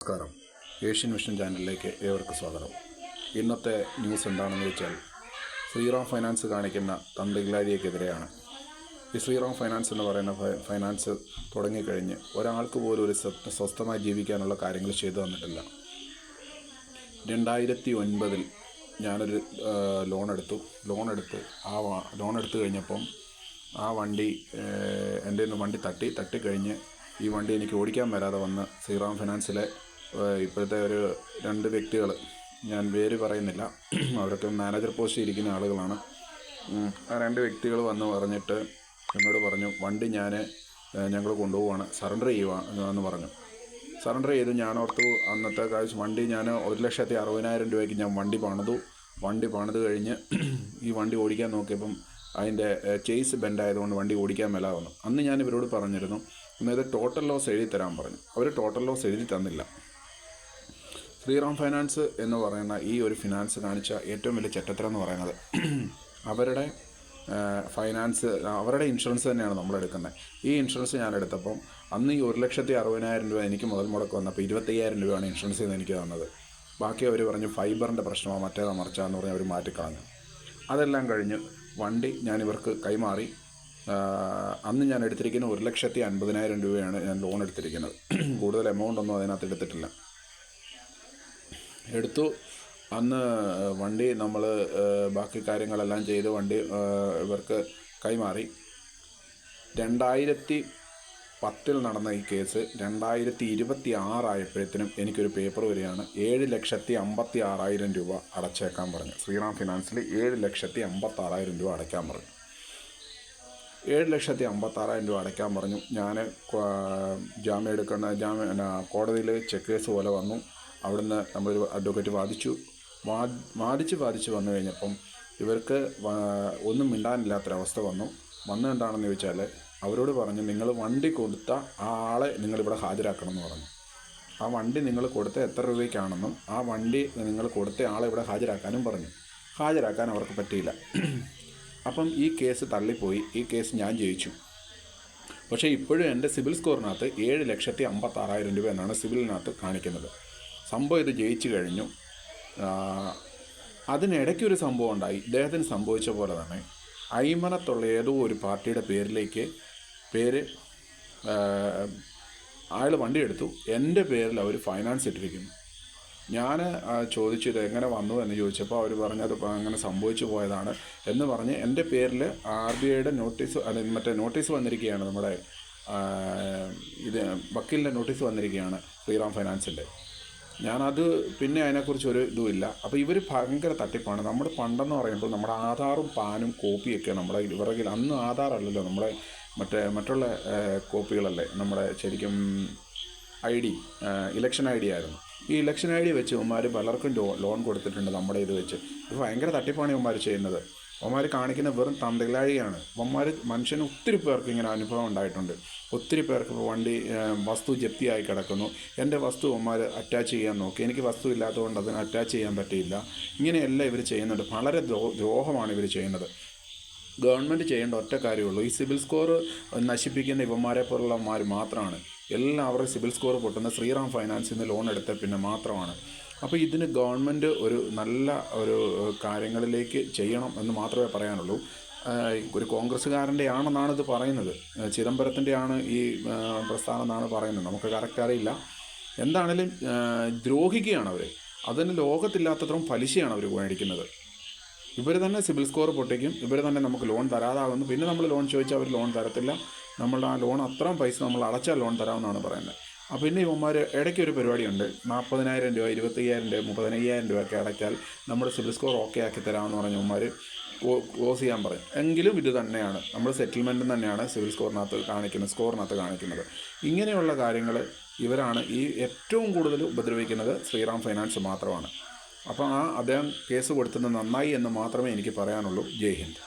നമസ്കാരം. Asian vision ചാനലിലേക്ക് ഏവർക്കും സ്വാഗതം. ഇന്നത്തെ ന്യൂസ് എന്താണെന്ന് വെച്ചാൽ ശ്രീറാം ഫൈനാൻസ് കാണിക്കുന്ന തന്ത്രികളാരിക്കെതിരെയാണ്. ഈ ശ്രീറാം ഫൈനാൻസ് എന്ന് പറയുന്ന ഫൈനാൻസ് തുടങ്ങിക്കഴിഞ്ഞ് ഒരാൾക്ക് പോലും ഒരു സ്വസ്ഥമായി ജീവിക്കാനുള്ള കാര്യങ്ങൾ ചെയ്തു തന്നിട്ടില്ല. 2009 ഞാനൊരു ലോൺ എടുത്ത് ലോൺ എടുത്തു കഴിഞ്ഞപ്പം ആ വണ്ടി എൻ്റെ വണ്ടി തട്ടിക്കഴിഞ്ഞ് ഈ വണ്ടി എനിക്ക് ഓടിക്കാൻ വരാതെ വന്ന് ശ്രീറാം ഫൈനാൻസിലെ ഇപ്പോഴത്തെ ഒരു 2 വ്യക്തികൾ, ഞാൻ പേര് പറയുന്നില്ല, അവരൊക്കെ മാനേജർ പോസ്റ്റിൽ ഇരിക്കുന്ന ആളുകളാണ്. ആ 2 വ്യക്തികൾ വന്ന് പറഞ്ഞിട്ട് എന്നോട് പറഞ്ഞു, വണ്ടി ഞങ്ങൾ കൊണ്ടുപോവാണ്, സറണ്ടർ ചെയ്യുക എന്ന് പറഞ്ഞു. സറണ്ടർ ചെയ്ത് ഞാനോർത്തു അന്നത്തെ കാശ് വണ്ടി ഞാൻ 1,60,000 രൂപയ്ക്ക് ഞാൻ വണ്ടി പണിത് കഴിഞ്ഞ് ഈ വണ്ടി ഓടിക്കാൻ നോക്കിയപ്പം അതിൻ്റെ ചേസ് ബെൻഡായതുകൊണ്ട് വണ്ടി ഓടിക്കാൻ മേല വന്നു. അന്ന് ഞാൻ ഇവരോട് പറഞ്ഞിരുന്നു, ഇത് ടോട്ടൽ ലോസ് എഴുതി തരാൻ പറഞ്ഞു. അവർ ടോട്ടൽ ലോസ് എഴുതി തന്നില്ല. ശ്രീറാം ഫൈനാൻസ് എന്ന് പറയുന്ന ഈ ഒരു ഫിനാൻസ് കാണിച്ച ഏറ്റവും വലിയ ചെറ്റത്തരം എന്ന് പറയുന്നത്, അവരുടെ അവരുടെ ഇൻഷുറൻസ് തന്നെയാണ് നമ്മളെടുക്കുന്നത്. ഈ ഇൻഷുറൻസ് ഞാൻ എടുത്തപ്പം അന്ന് ഈ 1,60,000 രൂപ എനിക്ക് മുതൽ മുടക്ക് വന്നപ്പോൾ 25,000 രൂപയാണ് ഇൻഷുറൻസ് ചെയ്ത് എനിക്ക് തന്നത്. ബാക്കി അവർ പറഞ്ഞു ഫൈബറിൻ്റെ പ്രശ്നമാണ്, മറ്റേതാ മറിച്ചാന്ന് പറഞ്ഞ് അവർ മാറ്റിക്കളഞ്ഞു. അതെല്ലാം കഴിഞ്ഞ് വണ്ടി ഞാൻ ഇവർക്ക് കൈമാറി. അന്ന് ഞാൻ എടുത്തിരിക്കുന്ന 1,50,000 രൂപയാണ് ഞാൻ ലോൺ എടുത്തിരിക്കുന്നത്. കൂടുതൽ എമൗണ്ട് ഒന്നും അതിനകത്ത് എടുത്തിട്ടില്ല. അന്ന് വണ്ടി നമ്മൾ ബാക്കി കാര്യങ്ങളെല്ലാം ചെയ്ത് വണ്ടി ഇവർക്ക് കൈമാറി. 2010 നടന്ന ഈ കേസ് 2026 ആയപ്പോഴത്തേനും എനിക്കൊരു പേപ്പർ വരികയാണ്, 7,56,000 രൂപ അടച്ചേക്കാൻ പറഞ്ഞു. ശ്രീറാം ഫിനാൻസിൽ 7,56,000 രൂപ അടയ്ക്കാൻ പറഞ്ഞു. 7,56,000 രൂപ അടയ്ക്കാൻ പറഞ്ഞു. ഞാൻ കോടതിയിൽ ചെക്ക് കേസ് പോലെ വന്നു. അവിടുന്ന് നമ്മളൊരു അഡ്വക്കേറ്റ് വാദിച്ച് വന്നു കഴിഞ്ഞപ്പം ഇവർക്ക് ഒന്നും മിണ്ടാനില്ലാത്തൊരവസ്ഥ വന്നു. എന്താണെന്ന് ചോദിച്ചാൽ അവരോട് പറഞ്ഞു, നിങ്ങൾ വണ്ടി കൊടുത്ത ആ ആളെ നിങ്ങളിവിടെ ഹാജരാക്കണം എന്ന് പറഞ്ഞു. ആ വണ്ടി നിങ്ങൾ കൊടുത്ത എത്ര രൂപയ്ക്കാണെന്നും ആ വണ്ടി നിങ്ങൾ കൊടുത്ത ആളെ ഇവിടെ ഹാജരാക്കാനും പറഞ്ഞു. ഹാജരാക്കാൻ അവർക്ക് പറ്റിയില്ല. അപ്പം ഈ കേസ് തള്ളിപ്പോയി. ഈ കേസ് ഞാൻ ജയിച്ചു. പക്ഷേ ഇപ്പോഴും എൻ്റെ സിബിൽ സ്കോറിനകത്ത് 7,56,000 രൂപ എന്നാണ് സിബിലിനകത്ത് കാണിക്കുന്നത്. സംഭവം ഇത് ജയിച്ചു കഴിഞ്ഞു. അതിനിടയ്ക്കൊരു സംഭവം ഉണ്ടായി. ഇദ്ദേഹത്തിന് സംഭവിച്ച പോലെ തന്നെ അയ്മനത്തുള്ള ഏതോ ഒരു പാർട്ടിയുടെ പേര് അയാൾ വണ്ടി എടുത്തു. എൻ്റെ പേരിൽ അവർ ഫൈനാൻസ് ഇട്ടിരിക്കുന്നു. ഞാൻ ചോദിച്ചു ഇത് എങ്ങനെ വന്നു എന്ന് ചോദിച്ചപ്പോൾ അവർ പറഞ്ഞു അത് അങ്ങനെ സംഭവിച്ചു പോയതാണ് എന്ന് പറഞ്ഞ് എൻ്റെ പേരിൽ RBIയുടെ നോട്ടീസ് വന്നിരിക്കുകയാണ്. നമ്മുടെ വക്കീലിൻ്റെ നോട്ടീസ് വന്നിരിക്കുകയാണ് ശ്രീറാം ഫൈനാൻസിൻ്റെ. ഞാനത് പിന്നെ അതിനെക്കുറിച്ച് ഒരു ഇതുമില്ല. അപ്പോൾ ഇവർ ഭയങ്കര തട്ടിപ്പാണ്. നമ്മുടെ പണ്ടെന്ന് പറയുമ്പോൾ നമ്മുടെ ആധാറും പാനും കോപ്പിയൊക്കെ നമ്മുടെ ഇവരുടെ അന്ന് ആധാറല്ലല്ലോ, നമ്മുടെ മറ്റുള്ള കോപ്പികളല്ലേ നമ്മുടെ ശരിക്കും ID, ഇലക്ഷൻ ID ആയിരുന്നു. ഈ ഇലക്ഷൻ ID വെച്ച് ഇവന്മാർ പലർക്കും ലോൺ കൊടുത്തിട്ടുണ്ട് നമ്മുടെ ഇത് വെച്ച്. ഇത് ഭയങ്കര തട്ടിപ്പാണ് ഇവന്മാർ ചെയ്യുന്നത്. ഇവന്മാർ കാണിക്കുന്ന വെറും തന്തകളാഴിയാണ്. മനുഷ്യന് ഒത്തിരി പേർക്ക് ഇങ്ങനെ അനുഭവം ഉണ്ടായിട്ടുണ്ട്. ഒത്തിരി പേർക്ക് വണ്ടി വസ്തു ജപ്തിയായി കിടക്കുന്നു. എൻ്റെ വസ്തു ഇവന്മാർ അറ്റാച്ച് ചെയ്യാൻ നോക്കി, എനിക്ക് വസ്തു ഇല്ലാത്തതുകൊണ്ട് അതിന് അറ്റാച്ച് ചെയ്യാൻ പറ്റിയില്ല. ഇങ്ങനെയെല്ലാം ഇവർ ചെയ്യുന്നുണ്ട്. വളരെ ദ്രോഹമാണ് ഇവർ ചെയ്യുന്നത്. ഗവൺമെൻറ് ചെയ്യേണ്ട ഒറ്റ കാര്യമുള്ളൂ, ഈ സിബിൽ സ്കോർ നശിപ്പിക്കുന്ന ഇവന്മാരെ പോലുള്ളവന്മാർ മാത്രമാണ്. എല്ലാവരും സിബിൽ സ്കോർ പൊട്ടുന്ന ശ്രീറാം ഫൈനാൻസിൽ നിന്ന് ലോൺ എടുത്ത പിന്നെ മാത്രമാണ്. അപ്പോൾ ഇതിന് ഗവൺമെൻറ് ഒരു നല്ല ഒരു കാര്യങ്ങളിലേക്ക് ചെയ്യണം എന്ന് മാത്രമേ പറയാനുള്ളൂ. ഒരു കോൺഗ്രസ്സുകാരൻ്റെ ആണെന്നാണ് ഇത് പറയുന്നത്, ചിദംബരത്തിൻ്റെ ആണ് ഈ പ്രസ്ഥാനം എന്നാണ് പറയുന്നത്. നമുക്ക് കറക്റ്റ് അറിയില്ല. എന്താണെങ്കിലും ദ്രോഹിക്കുകയാണ് അവർ. അതിന് ലോകത്തില്ലാത്തത്രയും പലിശയാണ് അവർ മേടിക്കുന്നത്. ഇവർ തന്നെ സിബിൽ സ്കോർ പൊട്ടിക്കും. ഇവർ തന്നെ നമുക്ക് ലോൺ തരാതാകുന്നു. പിന്നെ നമ്മൾ ലോൺ ചോദിച്ചാൽ അവർ ലോൺ തരത്തില്ല. നമ്മളുടെ ആ ലോൺ അത്രയും പൈസ നമ്മൾ അടച്ചാൽ ലോൺ തരാമെന്നാണ് പറയുന്നത്. അപ്പോൾ പിന്നെ ഇവന്മാർ ഇടയ്ക്കൊരു പരിപാടിയുണ്ട്, 40,000 രൂപ 25,000 രൂപ 35,000 രൂപയൊക്കെ അടയ്ക്കാൽ നമ്മുടെ സിബിൽ സ്കോർ ഓക്കെ ആക്കി തരാമെന്ന് പറഞ്ഞ് ഇവന്മാർ ക്ലോസ് ചെയ്യാൻ പറയും. എങ്കിലും ഇത് തന്നെയാണ് നമ്മൾ സെറ്റിൽമെൻറ്റ് തന്നെയാണ് സിവിൽ സ്കോറിനകത്ത് കാണിക്കുന്നത്. ഇങ്ങനെയുള്ള കാര്യങ്ങൾ ഇവരാണ് ഈ ഏറ്റവും കൂടുതൽ ഉപദ്രവിക്കുന്നത്. ശ്രീറാം ഫൈനാൻസ് മാത്രമാണ്. അപ്പോൾ അദ്ദേഹം കേസ് കൊടുത്തത് നന്നായി എന്ന് മാത്രമേ എനിക്ക് പറയാനുള്ളൂ. ജയ് ഹിന്ദ്.